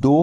2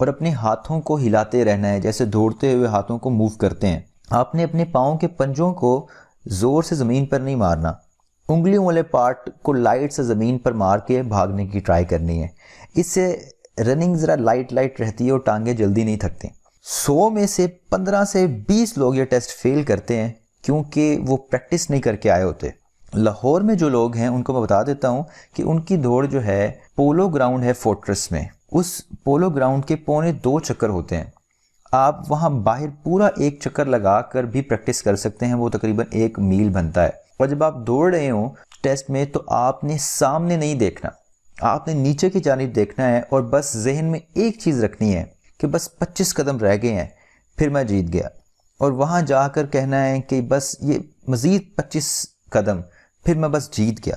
اور اپنے ہاتھوں کو ہلاتے رہنا ہے جیسے دوڑتے ہوئے ہاتھوں کو موو کرتے ہیں. آپ نے اپنے پاؤں کے پنجوں کو زور سے زمین پر نہیں مارنا, انگلیوں والے پارٹ کو لائٹ سے زمین پر مار کے بھاگنے کی ٹرائی کرنی ہے. اس سے رننگ ذرا لائٹ رہتی ہے اور ٹانگیں جلدی نہیں تھکتی. 100 میں سے 15 سے 20 لوگ یہ ٹیسٹ فیل کرتے ہیں کیونکہ وہ پریکٹس نہیں کر کے آئے ہوتے. لاہور میں جو لوگ ہیں ان کو میں بتا دیتا ہوں کہ ان کی دوڑ جو ہے پولو گراؤنڈ ہے فورٹریس میں, اس پولو گراؤنڈ کے 1.25 چکر ہوتے ہیں. آپ وہاں باہر پورا 1 چکر لگا کر بھی پریکٹس کر سکتے ہیں, وہ تقریباً 1 میل بنتا ہے. اور جب آپ دوڑ رہے ہوں ٹیسٹ میں تو آپ نے سامنے نہیں دیکھنا, آپ نے نیچے کی جانب دیکھنا ہے اور بس ذہن میں ایک چیز رکھنی ہے کہ بس 25 قدم رہ گئے ہیں پھر میں جیت گیا, اور وہاں جا کر کہنا ہے کہ بس یہ مزید 25 قدم پھر میں بس جیت گیا.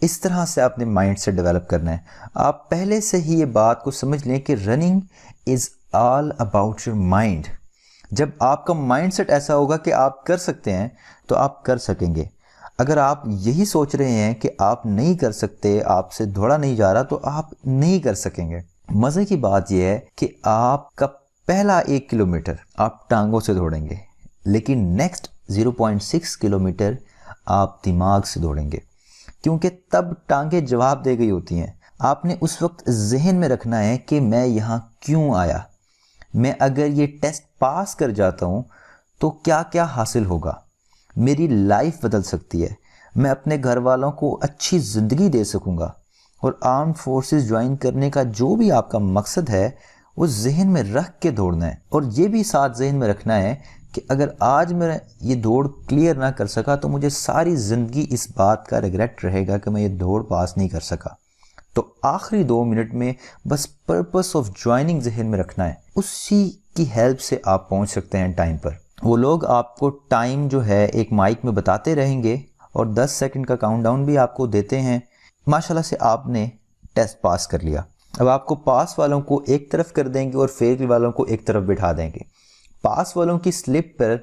اس طرح سے آپ نے مائنڈ سے ڈیولپ کرنا ہے. آپ پہلے سے ہی یہ بات کو سمجھ لیں کہ running is all about your mind. جب آپ کا مائنڈ سیٹ ایسا ہوگا کہ آپ کر سکتے ہیں تو آپ کر سکیں گے. اگر آپ یہی سوچ رہے ہیں کہ آپ نہیں کر سکتے, آپ سے دوڑا نہیں جا رہا, تو آپ نہیں کر سکیں گے. مزے کی بات یہ ہے کہ آپ کا پہلا 1 کلومیٹر آپ ٹانگوں سے دوڑیں گے, لیکن نیکسٹ 0.6 کلومیٹر آپ دماغ سے دوڑیں گے, کیونکہ تب ٹانگیں جواب دے گئی ہوتی ہیں. آپ نے اس وقت ذہن میں رکھنا ہے کہ میں یہاں کیوں آیا, میں اگر یہ ٹیسٹ پاس کر جاتا ہوں تو کیا کیا حاصل ہوگا, میری لائف بدل سکتی ہے, میں اپنے گھر والوں کو اچھی زندگی دے سکوں گا. اور آرمڈ فورسز جوائن کرنے کا جو بھی آپ کا مقصد ہے وہ ذہن میں رکھ کے دوڑنا ہے. اور یہ بھی ساتھ ذہن میں رکھنا ہے کہ اگر آج میں یہ دوڑ کلیئر نہ کر سکا تو مجھے ساری زندگی اس بات کا ریگریٹ رہے گا کہ میں یہ دوڑ پاس نہیں کر سکا. تو آخری 2 منٹ میں بس پرپس آف جوائننگ ذہن میں رکھنا ہے, اسی کی ہیلپ سے آپ پہنچ سکتے ہیں ٹائم پر. وہ لوگ آپ کو ٹائم جو ہے ایک مائک میں بتاتے رہیں گے اور 10 سیکنڈ کا کاؤنٹ ڈاؤن بھی آپ کو دیتے ہیں. ماشاءاللہ سے آپ نے ٹیسٹ پاس کر لیا. اب آپ کو پاس والوں کو ایک طرف کر دیں گے اور فیل والوں کو ایک طرف بٹھا دیں گے. پاس والوں کی سلپ پر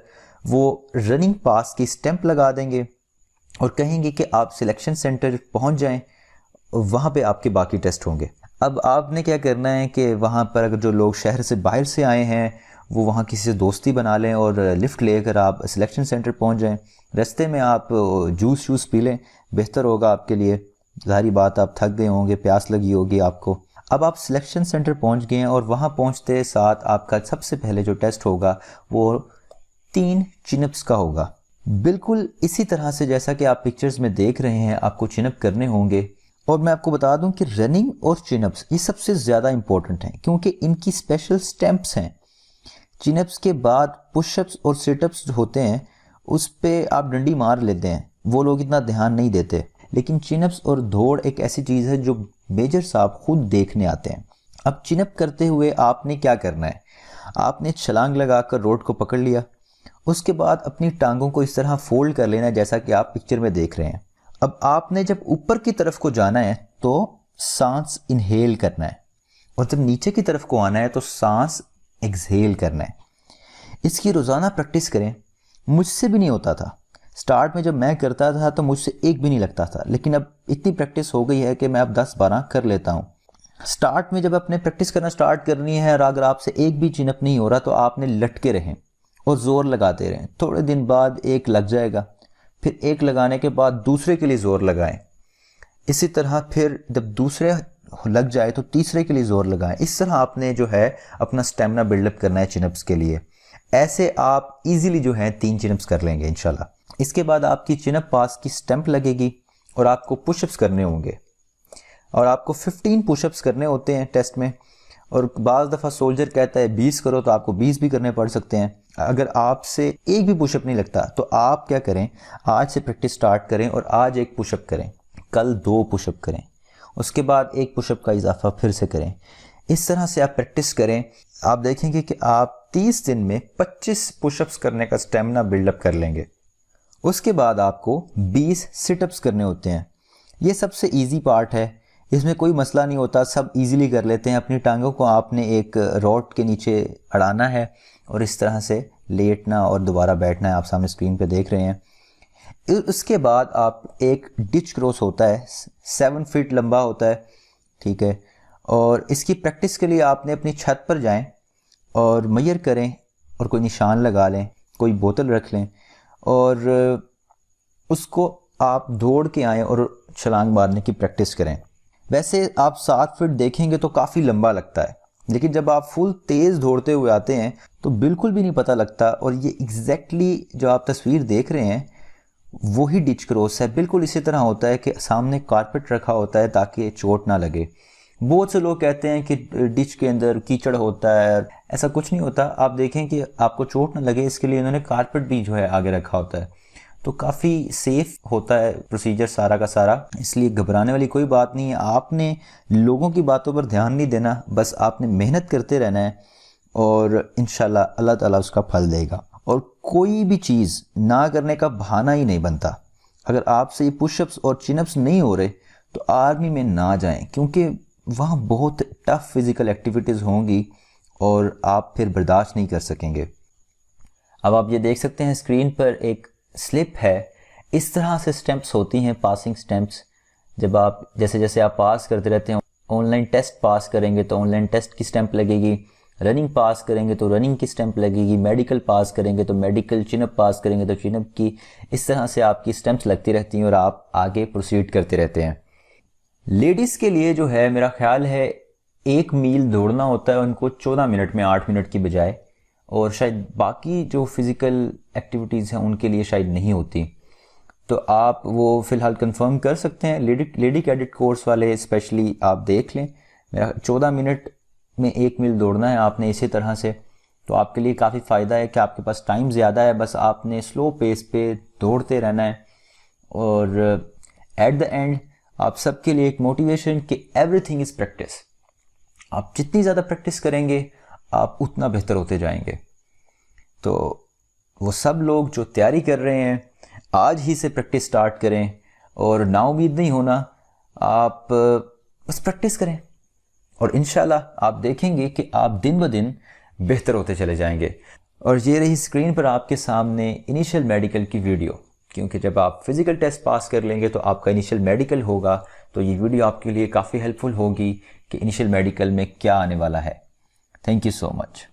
وہ رننگ پاس کی سٹیمپ لگا دیں گے اور کہیں گے کہ آپ سلیکشن سینٹر پہنچ جائیں, وہاں پہ آپ کے باقی ٹیسٹ ہوں گے. اب آپ نے کیا کرنا ہے کہ وہاں پر اگر جو لوگ شہر سے باہر سے آئے ہیں وہ وہاں کسی سے دوستی بنا لیں اور لفٹ لے کر آپ سلیکشن سینٹر پہنچ جائیں. رستے میں آپ جوس پی لیں, بہتر ہوگا آپ کے لیے. ظاہری بات آپ تھک گئے ہوں گے, پیاس لگی ہوگی آپ کو. اب آپ سلیکشن سینٹر پہنچ گئے ہیں اور وہاں پہنچتے ساتھ آپ کا سب سے پہلے جو ٹیسٹ ہوگا وہ 3 چن اپس کا ہوگا. بالکل اسی طرح سے جیسا کہ آپ پکچرز میں دیکھ رہے ہیں آپ کو چن اپ کرنے ہوں گے. اور میں آپ کو بتا دوں کہ رننگ اور چن اپس یہ سب سے زیادہ امپورٹنٹ ہیں کیونکہ ان کی اسپیشل سٹیمپس ہیں. چن اپس کے بعد پش اپس اور سٹ اپس جو ہوتے ہیں اس پہ آپ ڈنڈی مار لیتے ہیں, وہ لوگ اتنا دھیان نہیں دیتے. لیکن چن اپس اور دوڑ ایک ایسی چیز ہے جو میجر صاحب خود دیکھنے آتے ہیں. اب چن اپ کرتے ہوئے آپ نے کیا کرنا ہے, آپ نے چھلانگ لگا کر روڈ کو پکڑ لیا. اس کے بعد اپنی ٹانگوں کو اس طرح فولڈ کر لینا جیسا کہ آپ پکچر میں دیکھ رہے ہیں. اب آپ نے جب اوپر کی طرف کو جانا ہے تو سانس انہیل کرنا ہے, اور جب نیچے کی طرف کو آنا ہے تو سانس ایکسہیل کرنا ہے. اس کی روزانہ پریکٹس کریں. مجھ سے بھی نہیں ہوتا تھا سٹارٹ میں, جب میں کرتا تھا تو مجھ سے ایک بھی نہیں لگتا تھا, لیکن اب اتنی پریکٹس ہو گئی ہے کہ میں اب 10-12 کر لیتا ہوں. سٹارٹ میں جب اپنے پریکٹس کرنا سٹارٹ کرنی ہے اور اگر آپ سے ایک بھی چن اپ نہیں ہو رہا تو آپ نے لٹکے رہیں اور زور لگاتے رہیں. تھوڑے دن بعد ایک لگ جائے گا, پھر ایک لگانے کے بعد دوسرے کے لیے زور لگائیں. اسی طرح پھر جب دوسرے لگ جائے تو تیسرے کے لیے زور لگائیں. اس طرح آپ نے جو ہے اپنا سٹیمنا بلڈ اپ کرنا ہے چن اپس کے لیے. ایسے آپ ایزیلی جو ہیں 3 چن اپس کر لیں گے انشاءاللہ. اس کے بعد آپ کی چن اپ پاس کی سٹیمپ لگے گی اور آپ کو پش اپس کرنے ہوں گے, اور آپ کو 15 پش اپس کرنے ہوتے ہیں ٹیسٹ میں. اور بعض دفعہ سولجر کہتا ہے 20 کرو تو آپ کو 20 بھی کرنے پڑ سکتے ہیں. اگر آپ سے ایک بھی پش اپ نہیں لگتا تو آپ کیا کریں, آج سے پریکٹس سٹارٹ کریں اور آج ایک پش اپ کریں, کل 2 پش اپ کریں, اس کے بعد ایک پش اپ کا اضافہ پھر سے کریں. اس طرح سے آپ پریکٹس کریں. آپ دیکھیں گے کہ آپ 30 دن میں 25 پش اپس کرنے کا سٹیمنا بلڈ اپ کر لیں گے. اس کے بعد آپ کو 20 سٹ اپس کرنے ہوتے ہیں. یہ سب سے ایزی پارٹ ہے, اس میں کوئی مسئلہ نہیں ہوتا, سب ایزیلی کر لیتے ہیں. اپنی ٹانگوں کو آپ نے ایک روڈ کے نیچے اڑانا ہے اور اس طرح سے لیٹنا اور دوبارہ بیٹھنا ہے. آپ سامنے اسکرین پہ دیکھ رہے ہیں. اس کے بعد آپ ایک ڈچ کراس ہوتا ہے 7 فٹ لمبا ہوتا ہے, ٹھیک ہے, اور اس کی پریکٹس کے لیے آپ نے اپنی چھت پر جائیں اور میئر کریں اور کوئی نشان لگا لیں، کوئی بوتل رکھ لیں اور اس کو آپ دوڑ کے آئیں اور چھلانگ مارنے کی پریکٹس کریں۔ ویسے آپ 7 فٹ دیکھیں گے تو کافی لمبا لگتا ہے، لیکن جب آپ فل تیز دوڑتے ہوئے آتے ہیں تو بالکل بھی نہیں پتہ لگتا، اور یہ ایگزیکٹلی جو آپ تصویر دیکھ رہے ہیں وہی ڈچ کراس ہے۔ بالکل اسی طرح ہوتا ہے کہ سامنے کارپٹ رکھا ہوتا ہے تاکہ چوٹ نہ لگے۔ بہت سے لوگ کہتے ہیں کہ ڈچ کے اندر کیچڑ ہوتا ہے، ایسا کچھ نہیں ہوتا۔ آپ دیکھیں کہ آپ کو چوٹ نہ لگے اس کے لیے انہوں نے کارپٹ بھی جو ہے آگے رکھا ہوتا ہے، تو کافی سیف ہوتا ہے پروسیجر سارا کا سارا، اس لیے گھبرانے والی کوئی بات نہیں ہے۔ آپ نے لوگوں کی باتوں پر دھیان نہیں دینا، بس آپ نے محنت کرتے رہنا ہے اور انشاءاللہ اللہ تعالیٰ اس کا پھل دے گا۔ اور کوئی بھی چیز نہ کرنے کا بہانہ ہی نہیں بنتا۔ اگر آپ سے یہ پش اپس اور چن اپس نہیں ہو رہے تو آرمی میں نہ جائیں، کیونکہ وہاں بہت ٹف فزیکل ایکٹیویٹیز ہوں گی اور آپ پھر برداشت نہیں کر سکیں گے۔ اب آپ یہ دیکھ سکتے ہیں اسکرین پر ایک سلپ ہے، اس طرح سے سٹیمپس ہوتی ہیں، پاسنگ سٹیمپس۔ جب آپ جیسے آپ پاس کرتے رہتے ہیں، آن لائن ٹیسٹ پاس کریں گے تو آن لائن ٹیسٹ کی سٹیمپ لگے گی، رننگ پاس کریں گے تو رننگ کی سٹیمپ لگے گی، میڈیکل پاس کریں گے تو میڈیکل، چن اپ پاس کریں گے تو چن اپ کی، اس طرح سے آپ کی سٹیمپس لگتی رہتی ہیں اور آپ آگے پروسیڈ کرتے رہتے ہیں۔ لیڈیز کے لیے جو ہے میرا خیال ہے 1 میل دوڑنا ہوتا ہے ان کو 14 منٹ میں، 8 منٹ کی بجائے، اور شاید باقی جو فزیکل ایکٹیویٹیز ہیں ان کے لیے شاید نہیں ہوتی، تو آپ وہ فی الحال کنفرم کر سکتے ہیں۔ لیڈی کیڈٹ کورس والے اسپیشلی آپ دیکھ لیں، میرا 14 منٹ میں 1 میل دوڑنا ہے آپ نے اسی طرح سے، تو آپ کے لیے کافی فائدہ ہے کہ آپ کے پاس ٹائم زیادہ ہے، بس آپ نے سلو پیس پہ دوڑتے رہنا ہے۔ اور ایٹ دا اینڈ آپ سب کے لیے ایک موٹیویشن کہ ایوری تھنگ از پریکٹس، آپ جتنی زیادہ پریکٹس کریں گے آپ اتنا بہتر ہوتے جائیں گے۔ تو وہ سب لوگ جو تیاری کر رہے ہیں آج ہی سے پریکٹس سٹارٹ کریں اور نا امید نہیں ہونا، آپ بس پریکٹس کریں اور انشاءاللہ آپ دیکھیں گے کہ آپ دن بہ دن بہتر ہوتے چلے جائیں گے۔ اور یہ رہی اسکرین پر آپ کے سامنے انیشیل میڈیکل کی ویڈیو، کیونکہ جب آپ فزیکل ٹیسٹ پاس کر لیں گے تو آپ کا انیشیل میڈیکل ہوگا، تو یہ ویڈیو آپ کے لیے کافی ہیلپ فل ہوگی کہ انیشیل میڈیکل میں کیا آنے والا ہے۔ Thank you so much.